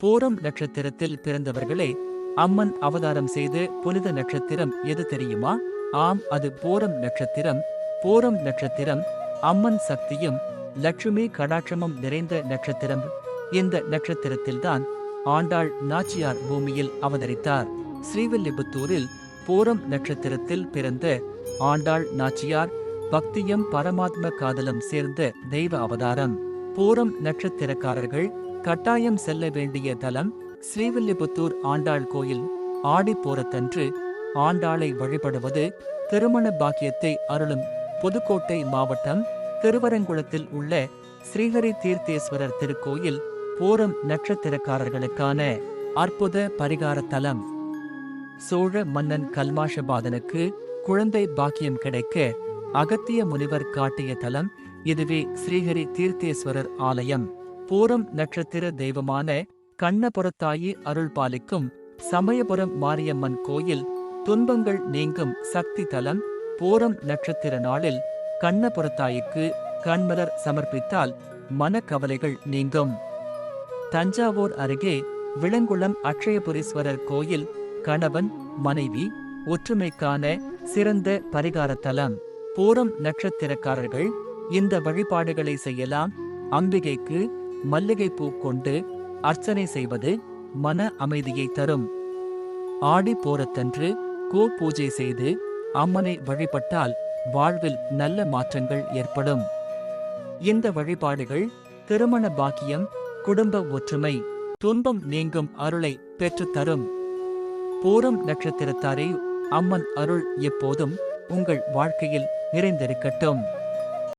பூரம் நட்சத்திரத்தில் பிறந்தவர்களே அம்மன் அவதாரம் செய்து புனித நட்சத்திரம் எது தெரியுமா? ஆம், அது பூரம் நட்சத்திரம். பூரம் நட்சத்திரம் அம்மன் சக்தியும் லட்சுமி கடாட்சமும் நிறைந்த நட்சத்திரம். இந்த நட்சத்திரத்தில்தான் ஆண்டாள் நாச்சியார் பூமியில் அவதரித்தார். ஸ்ரீவில்லிபுத்தூரில் பூரம் நட்சத்திரத்தில் பிறந்த ஆண்டாள் நாச்சியார் பக்தியும் பரமாத்ம காதலும் சேர்ந்த தெய்வ அவதாரம். பூரம் நட்சத்திரக்காரர்கள் கட்டாயம் செல்ல வேண்டிய தலம் ஸ்ரீவில்லிபுத்தூர் ஆண்டாள் கோயில். ஆடிப்பூரத்தன்று ஆண்டாளை வழிபடுவது திருமண பாக்கியத்தை அருளும். புதுக்கோட்டை மாவட்டம் திருவரங்குளத்தில் உள்ள ஸ்ரீஹரி தீர்த்தேஸ்வரர் திருக்கோயில் பூரம் நட்சத்திரக்காரர்களுக்கான அற்புத பரிகார தலம். சோழ மன்னன் கல்மாஷபாதனுக்கு குழந்தை பாக்கியம் கிடைக்க அகத்திய முனிவர் காட்டிய தலம் இதுவே ஸ்ரீஹரி தீர்த்தேஸ்வரர் ஆலயம். பூரம் நட்சத்திர தெய்வமான கண்ணபுரத்தாயி அருள் பாலிக்கும் சமயபுரம் மாரியம்மன் கோயில் துன்பங்கள் நீங்கும் சக்தி தலம். பூரம் நட்சத்திர நாளில் கண்ணபுரத்தாய்க்கு கண்மலர் சமர்ப்பித்தால் மனக்கவலைகள் நீங்கும். தஞ்சாவூர் அருகே விளங்குளம் அக்ஷயபுரீஸ்வரர் கோயில் கணவன் மனைவி ஒற்றுமைக்கான சிறந்த பரிகார தலம். பூரம் நட்சத்திரக்காரர்கள் இந்த வழிபாடுகளை செய்யலாம். அம்பிகைக்கு மல்லிகைப்பூ கொண்டு அர்ச்சனை செய்வது மன அமைதியை தரும். ஆடி பூரத்தன்று கோ பூஜை செய்து அம்மனை வழிபட்டால் வாழ்வில் நல்ல மாற்றங்கள் ஏற்படும். இந்த வழிபாடுகள் திருமண பாக்கியம், குடும்ப ஒற்றுமை, துன்பம் நீங்கும் அருளை பெற்றுத்தரும். பூரம் நட்சத்திரத்தாரே, அம்மன் அருள் எப்போதும் உங்கள் வாழ்க்கையில் நிறைந்திருக்கட்டும்.